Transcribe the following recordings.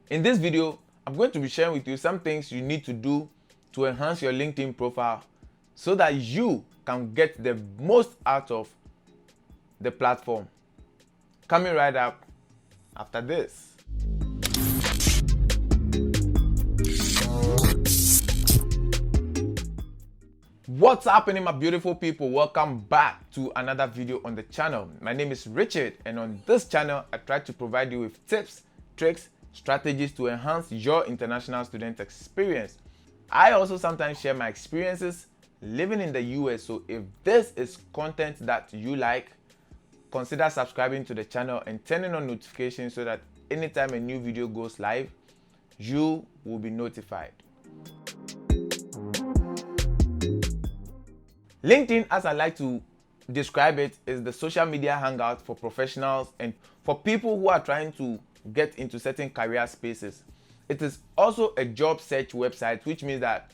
In this video, I'm going to be sharing with you some things you need to do to enhance your LinkedIn profile so that you can get the most out of the platform. Coming right up after this. What's happening, my beautiful people? Welcome back to another video on the channel. My name is Richard, and on this channel I try to provide you with tips, tricks, strategies to enhance your international student experience. I also sometimes share my experiences living in the US, so if this is content that you like, consider subscribing to the channel and turning on notifications so that anytime a new video goes live, you will be notified. LinkedIn, as I like to describe it, is the social media hangout for professionals and for people who are trying to get into certain career spaces. It is also a job search website, which means that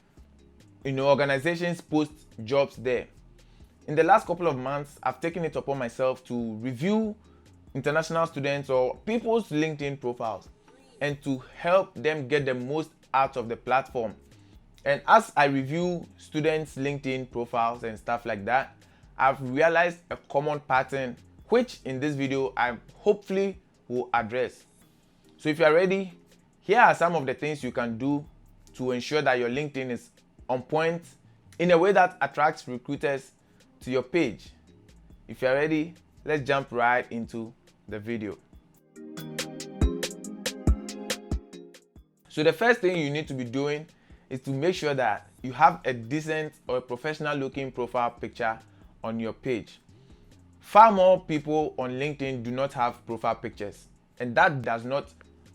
organizations post jobs there. In the last couple of months, I've taken it upon myself to review international students or people's LinkedIn profiles and to help them get the most out of the platform. And as I review students' LinkedIn profiles and stuff like that, I've realized a common pattern, which in this video I hopefully will address. So if you're ready, here are some of the things you can do to ensure that your LinkedIn is on point in a way that attracts recruiters to your page. If you're ready, let's jump right into the video. So the first thing you need to be doing is to make sure that you have a decent or a professional looking profile picture on your page. Far more people on LinkedIn do not have profile pictures, and that does not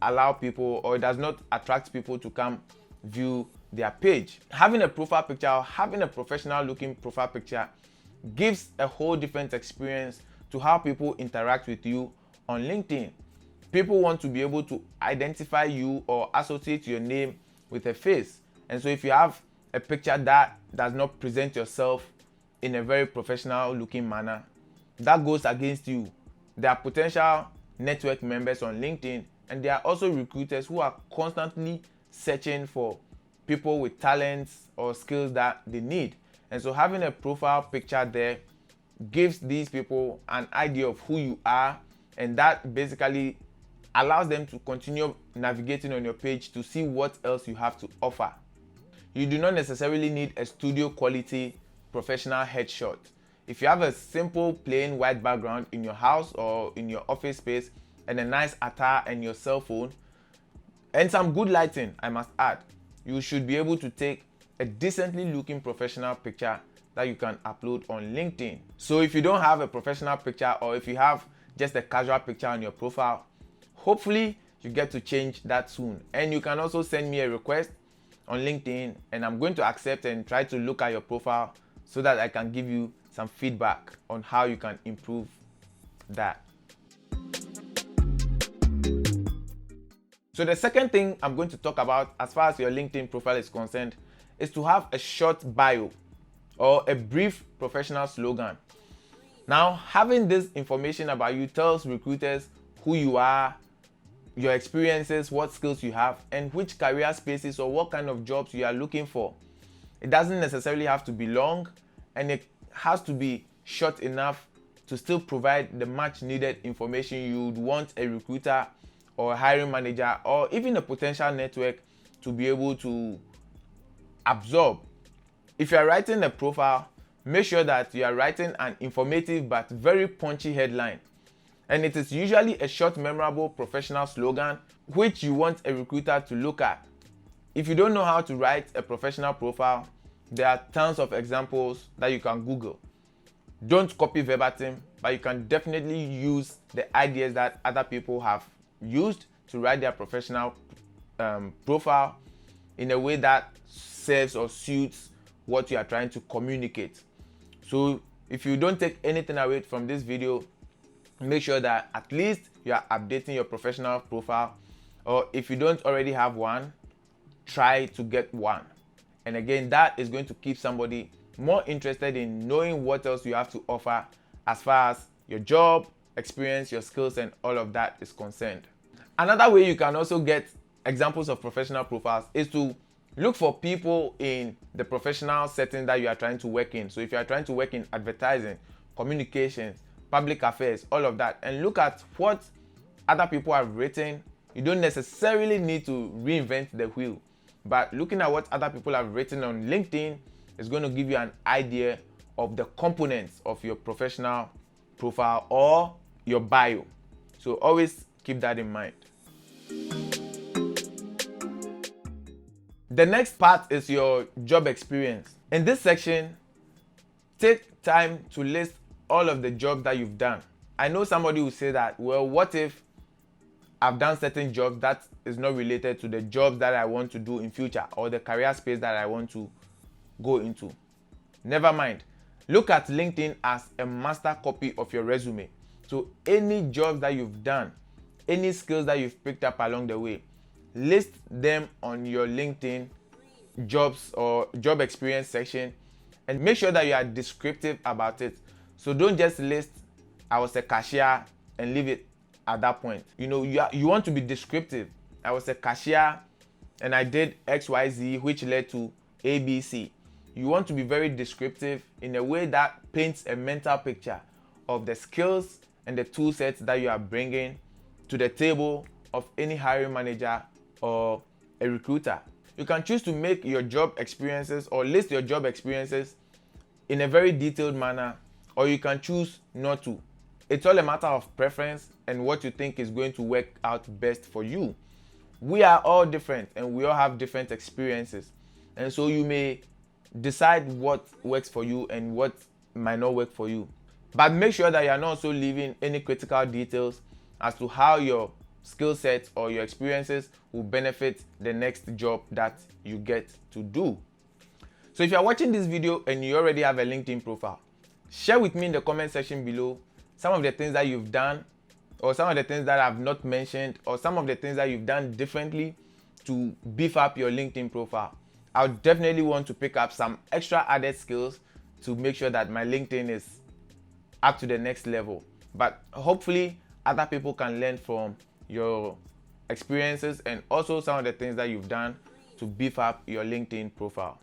allow people, or it does not attract people to come view their page. Having a profile picture or having a professional looking profile picture gives a whole different experience to how people interact with you on LinkedIn. People want to be able to identify you or associate your name with a face. And so if you have a picture that does not present yourself in a very professional looking manner, that goes against you. There are potential network members on LinkedIn, and there are also recruiters who are constantly searching for people with talents or skills that they need. And so having a profile picture there gives these people an idea of who you are, and that basically allows them to continue navigating on your page to see what else you have to offer. You do not necessarily need a studio quality professional headshot. If you have a simple plain white background in your house or in your office space and a nice attire and your cell phone and some good lighting, I must add, you should be able to take a decently looking professional picture that you can upload on LinkedIn. So if you don't have a professional picture, or if you have just a casual picture on your profile, hopefully you get to change that soon. And you can also send me a request on LinkedIn, and I'm going to accept and try to look at your profile so that I can give you some feedback on how you can improve that. So the second thing I'm going to talk about as far as your LinkedIn profile is concerned is to have a short bio or a brief professional slogan. Now, having this information about you tells recruiters who you are, your experiences, what skills you have, and which career spaces or what kind of jobs you are looking for. It doesn't necessarily have to be long, and it has to be short enough to still provide the much needed information you would want a recruiter or a hiring manager or even a potential network to be able to absorb. If you are writing a profile, make sure that you are writing an informative but very punchy headline. And it is usually a short, memorable professional slogan which you want a recruiter to look at. If you don't know how to write a professional profile, there are tons of examples that you can Google. Don't copy verbatim, but you can definitely use the ideas that other people have used to write their professional profile in a way that serves or suits what you are trying to communicate. So if you don't take anything away from this video, make sure that at least you are updating your professional profile, or if you don't already have one, try to get one. And again, that is going to keep somebody more interested in knowing what else you have to offer as far as your job, experience, your skills, and all of that is concerned. Another way you can also get examples of professional profiles is to look for people in the professional setting that you are trying to work in. So if you are trying to work in advertising, communications, public affairs, all of that, and look at what other people have written. You don't necessarily need to reinvent the wheel, but looking at what other people have written on LinkedIn is going to give you an idea of the components of your professional profile or your bio. So always keep that in mind. The next part is your job experience. In this section, take time to list all of the jobs that you've done. I know somebody will say that, well, what if I've done certain jobs that is not related to the jobs that I want to do in future or the career space that I want to go into? Never mind. Look at LinkedIn as a master copy of your resume. So any jobs that you've done, any skills that you've picked up along the way, list them on your LinkedIn jobs or job experience section and make sure that you are descriptive about it. So don't just list I was a cashier and leave it at that point. You want to be descriptive. I was a cashier and I did XYZ which led to ABC. You want to be very descriptive in a way that paints a mental picture of the skills and the tool sets that you are bringing to the table of any hiring manager or a recruiter. You can choose to make your job experiences or list your job experiences in a very detailed manner, or you can choose not to. It's all a matter of preference and what you think is going to work out best for you. We are all different and we all have different experiences. And so you may decide what works for you and what might not work for you. But make sure that you are not also leaving any critical details as to how your skill sets or your experiences will benefit the next job that you get to do. So if you are watching this video and you already have a LinkedIn profile, share with me in the comment section below some of the things that you've done, or some of the things that I've not mentioned, or some of the things that you've done differently to beef up your LinkedIn profile. I would definitely want to pick up some extra added skills to make sure that my LinkedIn is up to the next level. But hopefully other people can learn from your experiences and also some of the things that you've done to beef up your LinkedIn profile.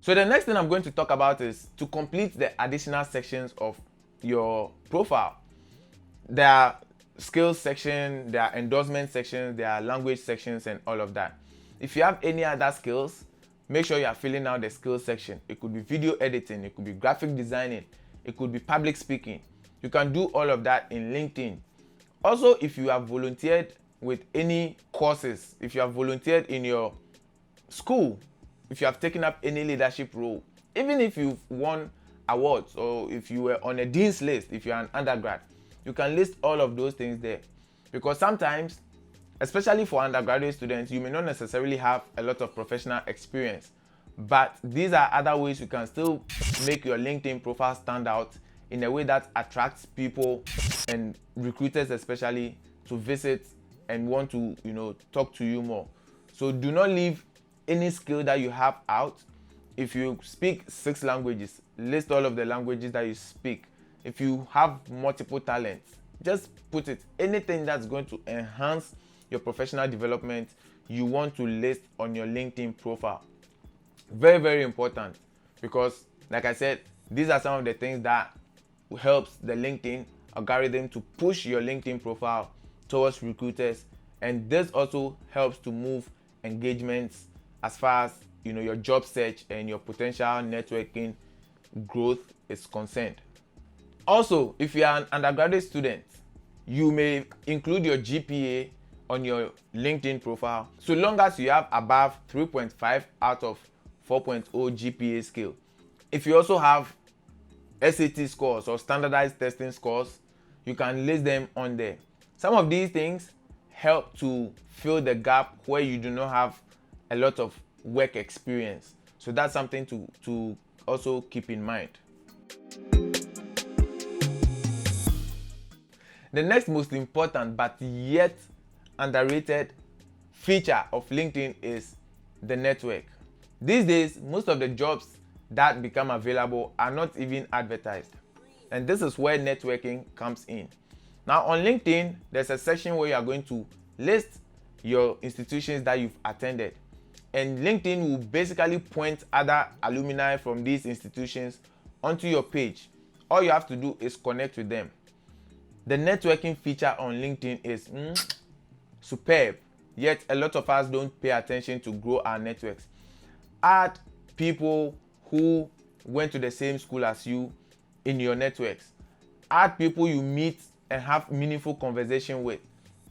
So the next thing I'm going to talk about is to complete the additional sections of your profile. There are skills section, there are endorsement sections, there are language sections and all of that. If you have any other skills, make sure you are filling out the skills section. It could be video editing, it could be graphic designing, it could be public speaking. You can do all of that in LinkedIn. Also, if you have volunteered with any courses, if you have volunteered in your school, if you have taken up any leadership role, even if you've won awards or if you were on a dean's list, if you're an undergrad, you can list all of those things there. Because sometimes, especially for undergraduate students, you may not necessarily have a lot of professional experience, but these are other ways you can still make your LinkedIn profile stand out in a way that attracts people and recruiters especially to visit and want to talk to you more. So do not leave any skill that you have out. If you speak 6 languages, list all of the languages that you speak. If you have multiple talents, just put it. Anything that's going to enhance your professional development, you want to list on your LinkedIn profile. Very, very important, because like I said, these are some of the things that helps the LinkedIn algorithm to push your LinkedIn profile towards recruiters, and this also helps to move engagements as far as your job search and your potential networking growth is concerned. Also, if you are an undergraduate student, you may include your GPA on your LinkedIn profile so long as you have above 3.5 out of 4.0 GPA scale. If you also have SAT scores or standardized testing scores, you can list them on there. Some of these things help to fill the gap where you do not have a lot of work experience. So that's something to also keep in mind. The next most important but yet underrated feature of LinkedIn is the network. These days, most of the jobs that become available are not even advertised. And this is where networking comes in. Now on LinkedIn, there's a section where you are going to list your institutions that you've attended. And LinkedIn will basically point other alumni from these institutions onto your page. All you have to do is connect with them. The networking feature on LinkedIn is superb, yet a lot of us don't pay attention to grow our networks. Add people who went to the same school as you in your networks. Add people you meet and have meaningful conversation with.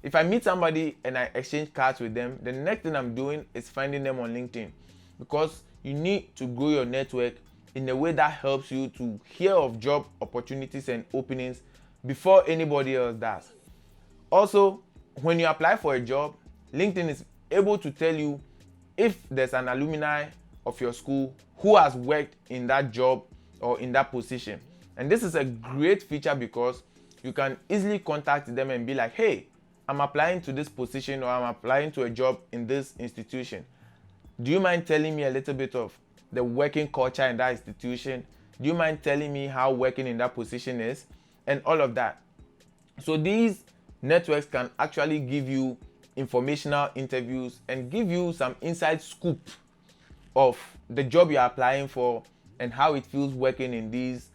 If I meet somebody and I exchange cards with them, the next thing I'm doing is finding them on LinkedIn, because you need to grow your network in a way that helps you to hear of job opportunities and openings before anybody else does. Also, when you apply for a job, LinkedIn is able to tell you if there's an alumni of your school who has worked in that job or in that position. And this is a great feature because you can easily contact them and be like, hey, I'm applying to this position, or I'm applying to a job in this institution. Do you mind telling me a little bit of the working culture in that institution? Do you mind telling me how working in that position is? And all of that. So these networks can actually give you informational interviews and give you some inside scoop of the job you're applying for and how it feels working in these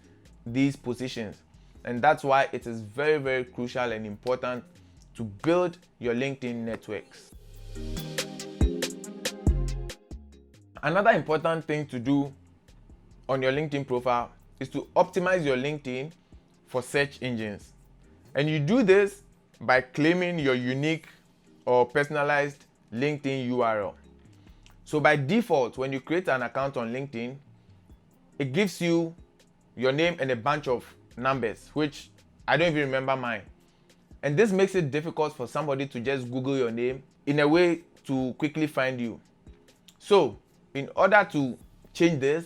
positions. And that's why it is very, very crucial and important to build your LinkedIn networks. Another important thing to do on your LinkedIn profile is to optimize your LinkedIn for search engines. And you do this by claiming your unique or personalized LinkedIn URL. So by default, when you create an account on LinkedIn, it gives you your name and a bunch of numbers, which I don't even remember mine. And this makes it difficult for somebody to just Google your name in a way to quickly find you. So in order to change this,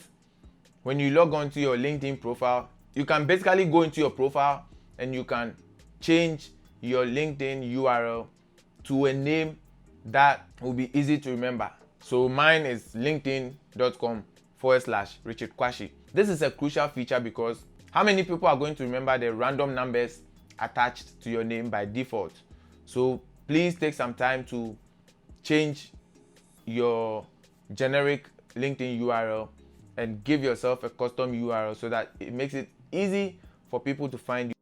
when you log on to your LinkedIn profile, you can basically go into your profile and you can change your LinkedIn URL to a name that will be easy to remember. So mine is linkedin.com/Richard Kwashi. This is a crucial feature because how many people are going to remember the random numbers attached to your name by default? So please take some time to change your generic LinkedIn URL and give yourself a custom URL so that it makes it easy for people to find you.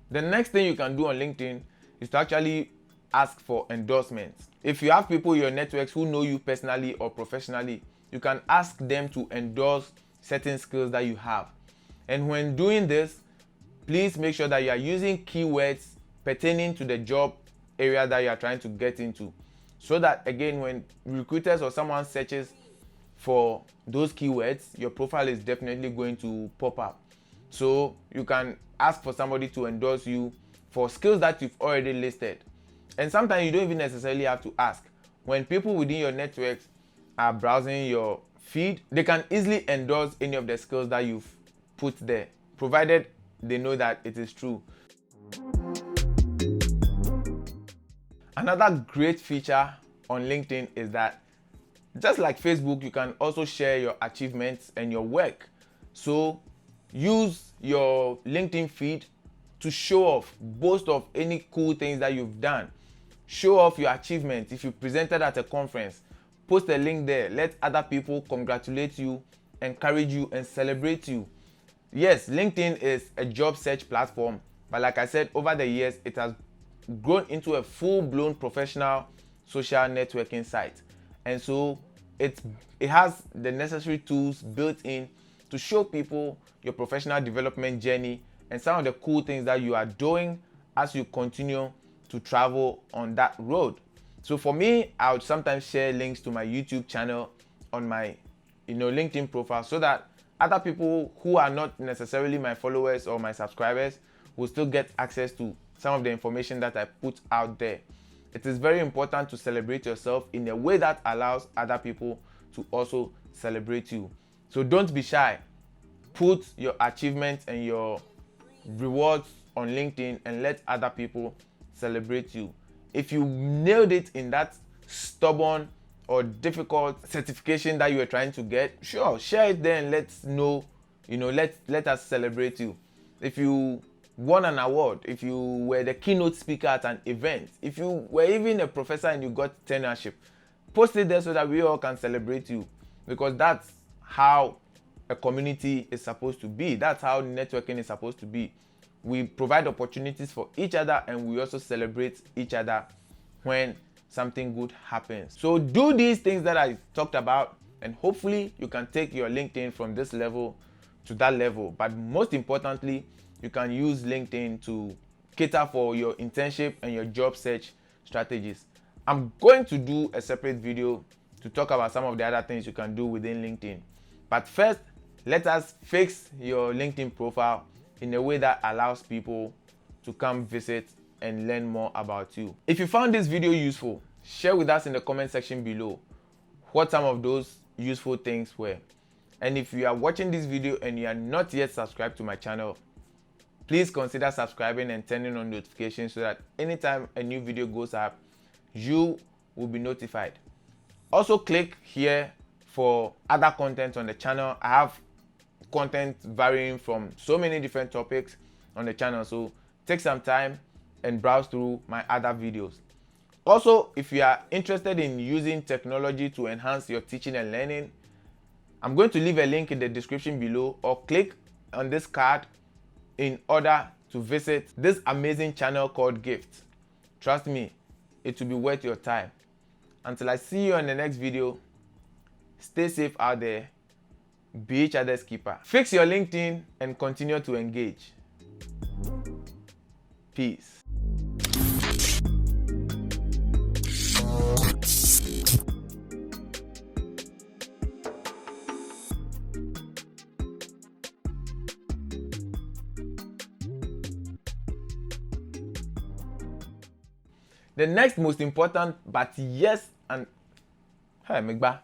The next thing you can do on LinkedIn is to actually ask for endorsements. If you have people in your networks who know you personally or professionally, you can ask them to endorse certain skills that you have. And when doing this, please make sure that you are using keywords pertaining to the job area that you are trying to get into, so that again, when recruiters or someone searches for those keywords, your profile is definitely going to pop up. So you can ask for somebody to endorse you for skills that you've already listed. And sometimes you don't even necessarily have to ask. When people within your networks are browsing your feed, they can easily endorse any of the skills that you've put there, provided they know that it is true. Another great feature on LinkedIn is that, just like Facebook, you can also share your achievements and your work. So use your LinkedIn feed to show off, boast of any cool things that you've done. Show off your achievements. If you presented at a conference, post a link there. Let other people congratulate you, encourage you, and celebrate you. Yes, LinkedIn is a job search platform, but like I said, over the years, it has grown into a full-blown professional social networking site. And so it has the necessary tools built in to show people your professional development journey and some of the cool things that you are doing as you continue to travel on that road. So for me, I would sometimes share links to my YouTube channel on my LinkedIn profile, so that other people who are not necessarily my followers or my subscribers will still get access to some of the information that I put out there. It is very important to celebrate yourself in a way that allows other people to also celebrate you. So don't be shy. Put your achievements and your rewards on LinkedIn and let other people celebrate you. If you nailed it in that stubborn or difficult certification that you were trying to get, sure, share it there and let's know, let us celebrate you. if you won an award, if you were the keynote speaker at an event, if you were even a professor and you got tenureship, post it there so that we all can celebrate you, because that's how a community is supposed to be. That's how networking is supposed to be. We provide opportunities for each other and we also celebrate each other when something good happens. So do these things that I talked about, and hopefully you can take your LinkedIn from this level to that level. But most importantly, you can use LinkedIn to cater for your internship and your job search strategies. I'm going to do a separate video to talk about some of the other things you can do within LinkedIn. But first, let us fix your LinkedIn profile in a way that allows people to come visit and learn more about you. If you found this video useful, share with us in the comment section below what some of those useful things were. And if you are watching this video and you are not yet subscribed to my channel, please consider subscribing and turning on notifications so that anytime a new video goes up, you will be notified. Also click here for other content on the channel. I have content varying from so many different topics on the channel, so take some time and browse through my other videos. Also, if you are interested in using technology to enhance your teaching and learning, I'm going to leave a link in the description below, or click on this card in order to visit this amazing channel called Gift. Trust me, it will be worth your time. Until I see you on the next video, stay safe out there, be each other's keeper. Fix your LinkedIn and continue to engage. Peace. The next most important, but yes, and hey, Megba.